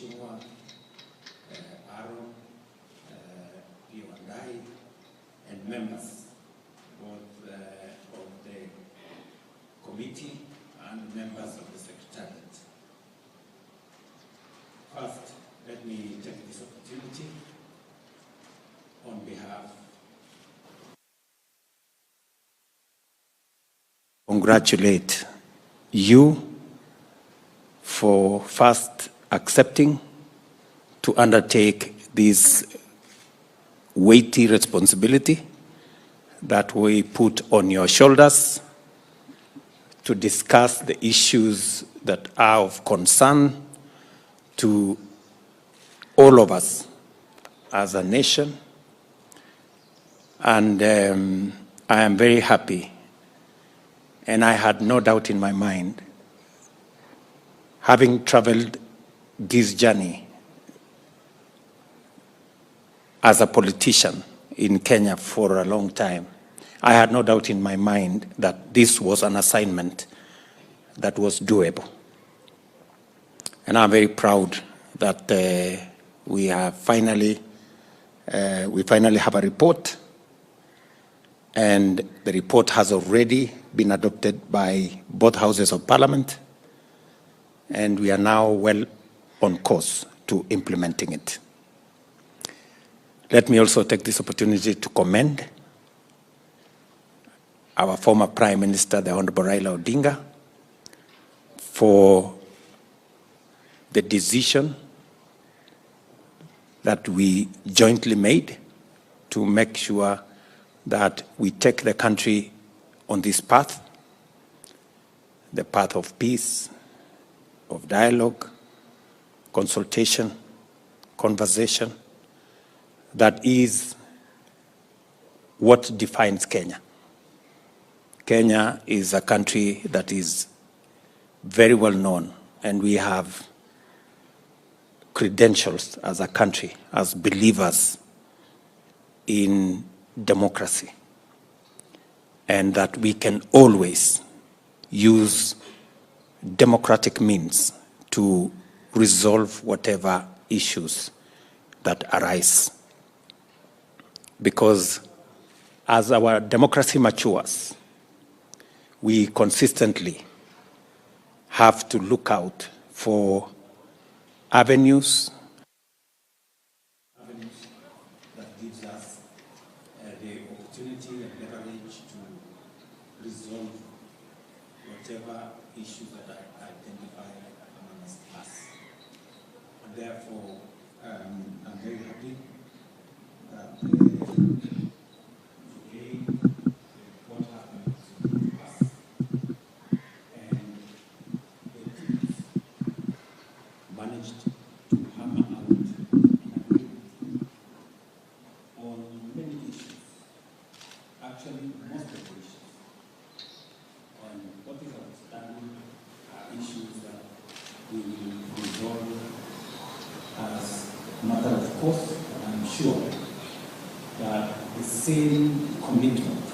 Mheshimiwa Aaron, P. and members both of the committee and members of the Secretariat. First, let me take this opportunity on behalf congratulate you for first accepting to undertake this weighty responsibility that we put on your shoulders to discuss the issues that are of concern to all of us as a nation. And I am very happy, and I had no doubt in my mind, having traveled this journey as a politician in Kenya for a long time, I had no doubt in my mind that this was an assignment that was doable. And I'm very proud that we finally have a report, and the report has already been adopted by both houses of parliament, and we are now well on course to implementing it. Let me also take this opportunity to commend our former Prime Minister, the Honorable Raila Odinga, for the decision that we jointly made to make sure that we take the country on this path, the path of peace, of dialogue, consultation, conversation, that is what defines Kenya. Kenya is a country that is very well known, and we have credentials as a country, as believers in democracy, and that we can always use democratic means to resolve whatever issues that arise. Because as our democracy matures, we consistently have to look out for avenues that gives us the opportunity and leverage to resolve whatever issues that are identified amongst us. And therefore, I'm very happy that today what happened to us and the teams managed to hammer out an agreement on many issues, actually most of the issues. And what is outstanding are issues that we will resolve as a matter of course, and I'm sure that the same commitment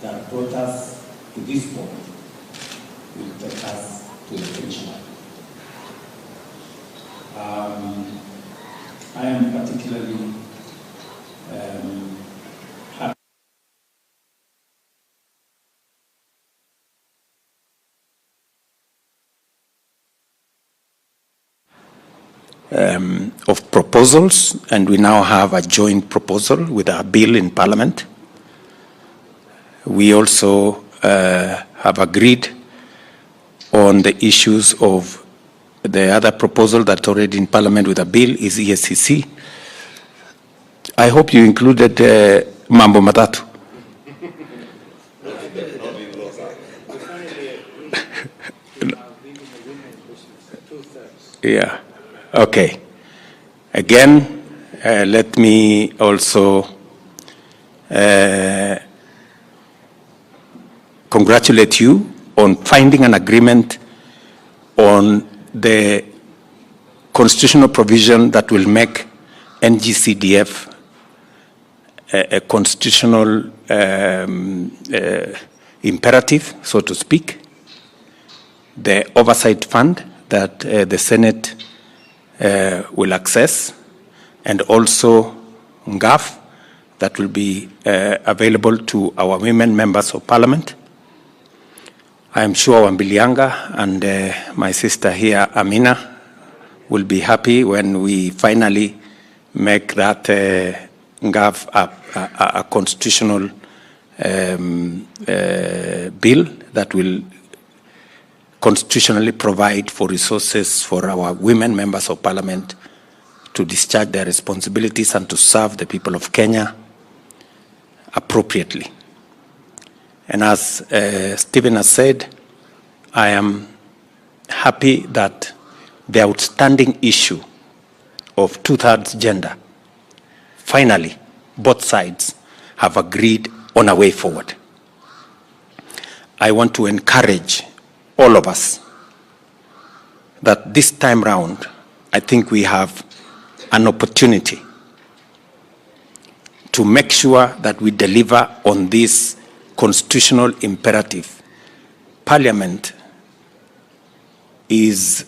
that brought us to this point will take us to the finish line. I am particularly happy of proposals, and we now have a joint proposal with a bill in Parliament. We also have agreed on the issues of the other proposal that's already in Parliament with a bill is ESCC. I hope you included Mambo Matatu. Yeah, okay. Again, let me also congratulate you on finding an agreement on the constitutional provision that will make NGCDF a constitutional imperative, so to speak. The oversight fund that the Senate will access, and also NGAF that will be available to our women members of parliament. I am sure Wambilianga and my sister here, Amina, will be happy when we finally make that NGAF a constitutional bill that will constitutionally provide for resources for our women members of parliament to discharge their responsibilities and to serve the people of Kenya appropriately. And as Stephen has said, I am happy that the outstanding issue of two-thirds gender, finally, both sides have agreed on a way forward. I want to encourage all of us that this time round, I think we have an opportunity to make sure that we deliver on this constitutional imperative. Parliament is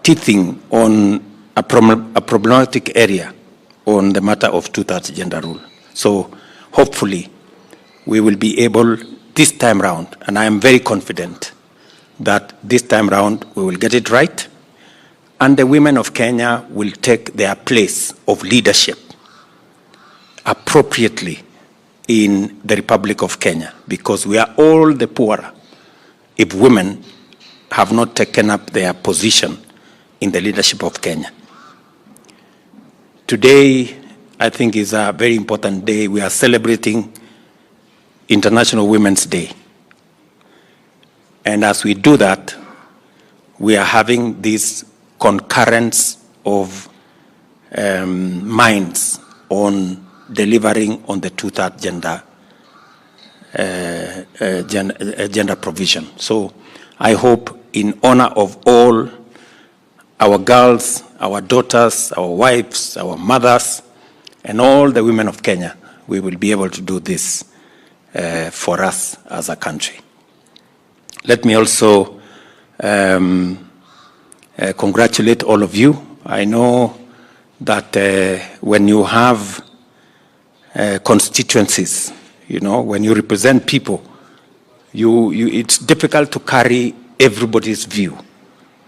teething on a problematic area on the matter of two-thirds gender rule. So hopefully we will be able this time round, and I am very confident that this time round we will get it right, and the women of Kenya will take their place of leadership appropriately in the Republic of Kenya, because we are all the poorer if women have not taken up their position in the leadership of Kenya. Today, I think, is a very important day. We are celebrating International Women's Day. And as we do that, we are having this concurrence of minds on delivering on the two-thirds gender provision. So I hope, in honor of all our girls, our daughters, our wives, our mothers, and all the women of Kenya, we will be able to do this for us as a country. Let me also congratulate all of you. I know that when you have constituencies, you know, when you represent people, it's difficult to carry everybody's view.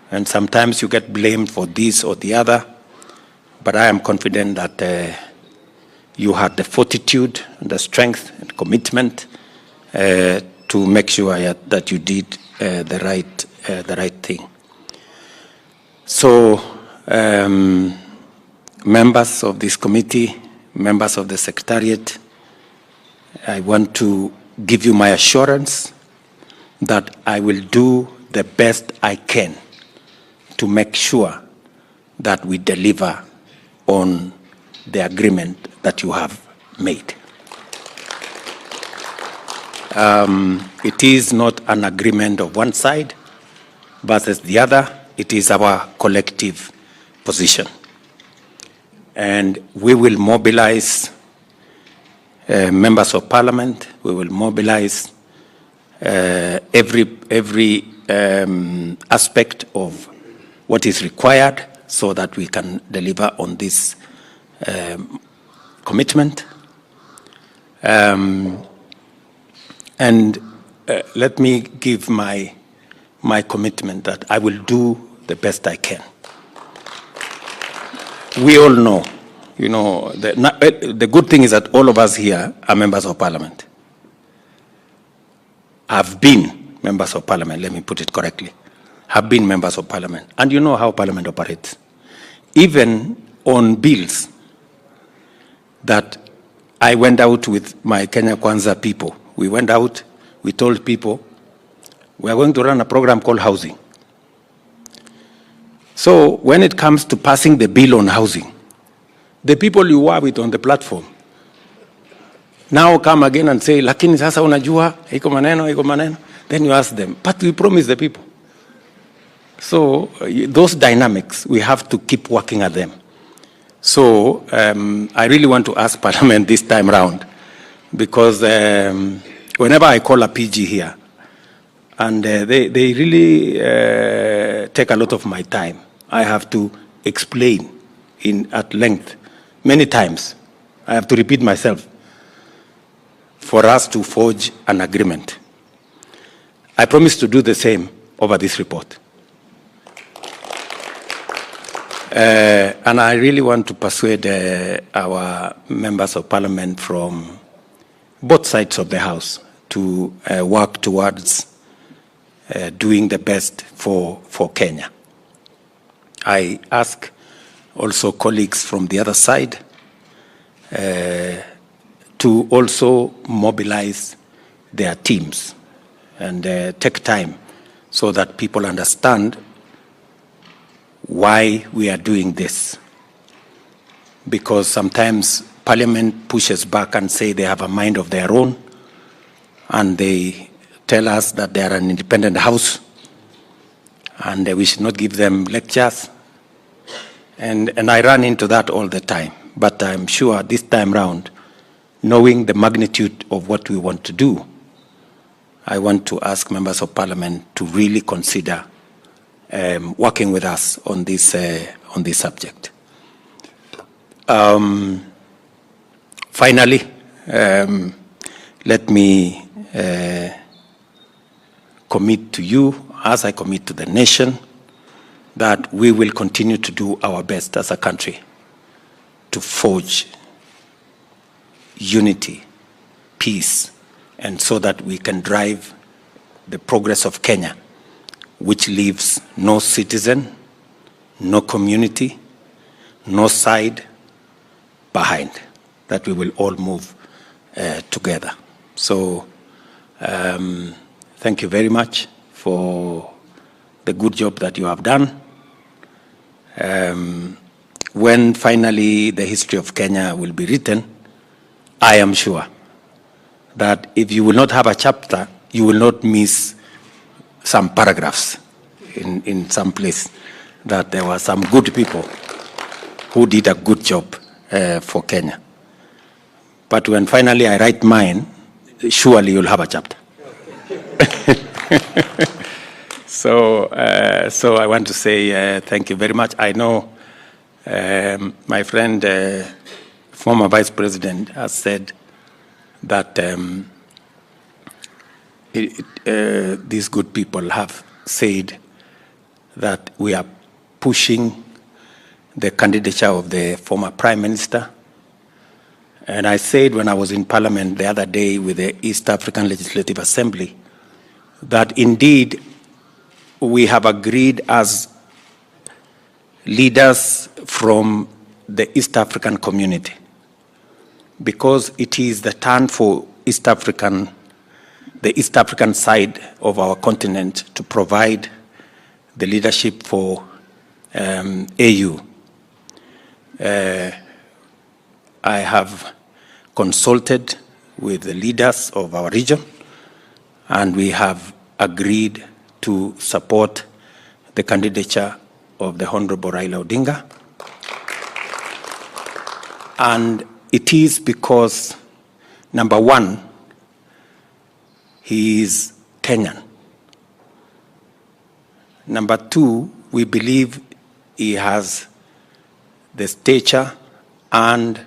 And sometimes you get blamed for this or the other. But I am confident that you had the fortitude, and the strength and commitment to make sure that you did the right thing. So, members of this committee, members of the Secretariat, I want to give you my assurance that I will do the best I can to make sure that we deliver on the agreement that you have made. It is not an agreement of one side versus the other. It is our collective position. And we will mobilize members of parliament. We will mobilize every aspect of what is required so that we can deliver on this commitment. And let me give my commitment that I will do the best I can. We all know, you know, the good thing is that all of us here are members of parliament. Have been members of parliament, let me put it correctly, have been members of parliament. And you know how parliament operates. Even on bills that I went out with my Kenya Kwanza people, we went out, we told people, we are going to run a program called housing. So when it comes to passing the bill on housing, the people you were with on the platform now come again and say, lakini sasa unajua, iko maneno. Then you ask them, but we promise the people. So those dynamics, we have to keep working at them. So I really want to ask Parliament this time round, because whenever I call a PG here, and they really take a lot of my time, I have to explain at length many times. I have to repeat myself for us to forge an agreement. I promise to do the same over this report. And I really want to persuade our members of parliament from both sides of the House to work towards doing the best for Kenya. I ask also colleagues from the other side to also mobilize their teams and take time so that people understand why we are doing this. Because sometimes Parliament pushes back and say they have a mind of their own, and they tell us that they are an independent house, and we should not give them lectures. And I run into that all the time. But I'm sure this time round, knowing the magnitude of what we want to do, I want to ask members of Parliament to really consider working with us on this subject. Finally, let me commit to you, as I commit to the nation, that we will continue to do our best as a country to forge unity, peace, and so that we can drive the progress of Kenya, which leaves no citizen, no community, no side behind, that we will all move together. So thank you very much for the good job that you have done. When finally the history of Kenya will be written, I am sure that if you will not have a chapter, you will not miss some paragraphs in some place, that there were some good people who did a good job for Kenya. But when finally I write mine, surely you'll have a chapter. So I want to say thank you very much. I know my friend, former Vice President, has said that these good people have said that we are pushing the candidature of the former Prime Minister. And I said when I was in Parliament the other day with the East African Legislative Assembly that indeed we have agreed as leaders from the East African community, because it is the turn for the East African side of our continent to provide the leadership for AU. I have consulted with the leaders of our region, and we have agreed to support the candidature of the Honorable Raila Odinga. And it is because, number one, he is Kenyan. Number two, we believe he has the stature and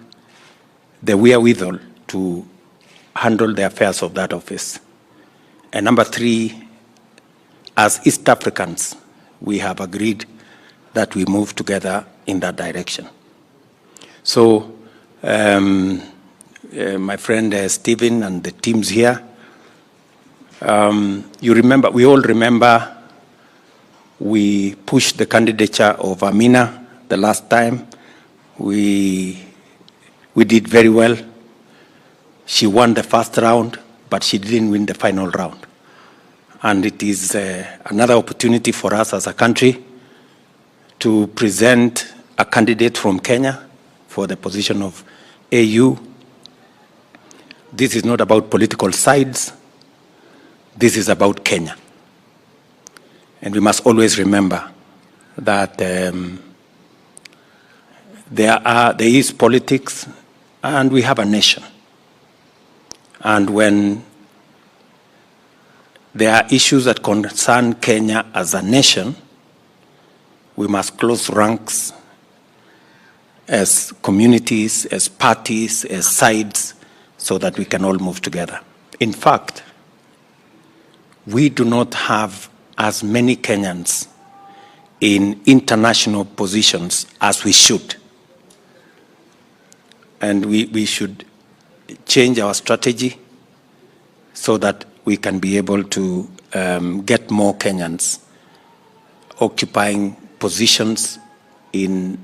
the wherewithal to handle the affairs of that office. And number three, as East Africans, we have agreed that we move together in that direction. So, my friend Stephen and the teams here, we all remember we pushed the candidature of Amina the last time. We did very well. She won the first round, but she didn't win the final round. And it is another opportunity for us as a country to present a candidate from Kenya for the position of AU. This is not about political sides. This is about Kenya. And we must always remember that there is politics and we have a nation. And when there are issues that concern Kenya as a nation, we must close ranks as communities, as parties, as sides, so that we can all move together. In fact, we do not have as many Kenyans in international positions as we should. And we should change our strategy so that we can be able to get more Kenyans occupying positions in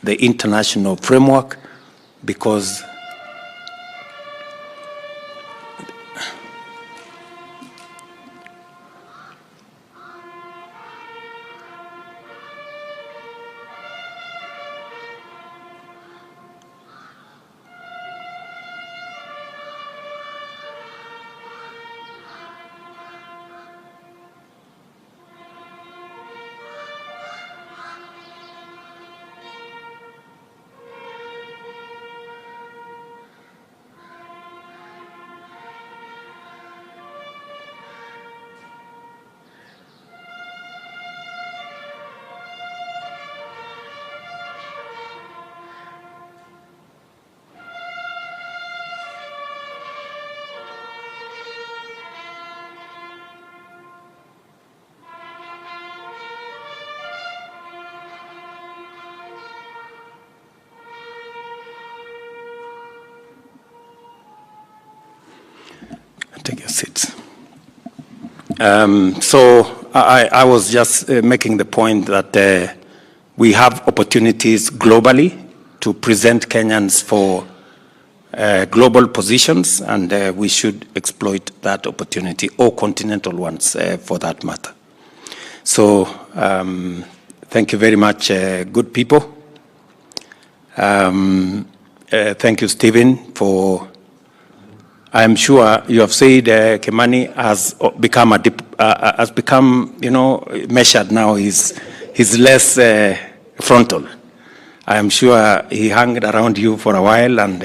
the international framework, because take your seats. So I was just making the point that we have opportunities globally to present Kenyans for global positions, and we should exploit that opportunity, or continental ones for that matter. So thank you very much, good people. Thank you, Stephen, for... I am sure you have said Kimani has become, measured now. He's less frontal. I am sure he hung around you for a while, and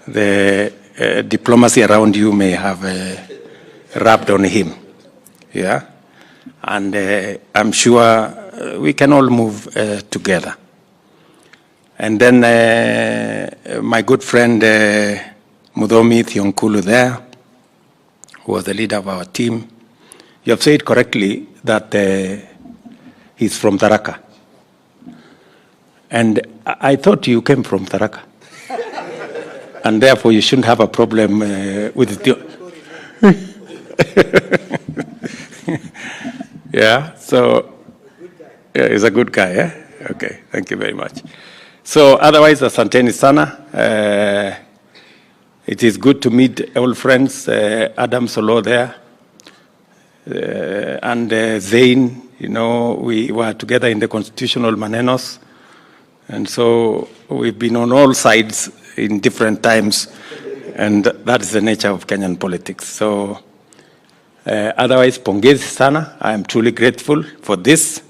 the diplomacy around you may have rubbed on him. Yeah, and I'm sure we can all move together. And then my good friend Mudomi Thionkulu there, who was the leader of our team. You have said correctly that he's from Tharaka. And I thought you came from Tharaka. And therefore you shouldn't have a problem with the... Yeah, so yeah, he's a good guy, yeah? Okay, thank you very much. So otherwise, asanteni sana. It is good to meet old friends, Adam Solo there, and Zain. We were together in the constitutional manenos, and so we've been on all sides in different times, and that is the nature of Kenyan politics. So otherwise, pongezi sana. I am truly grateful for this,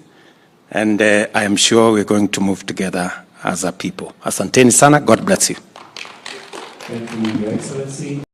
and I am sure we're going to move together as a people. Asanteni sana. God bless you. Thank you, Your Excellency.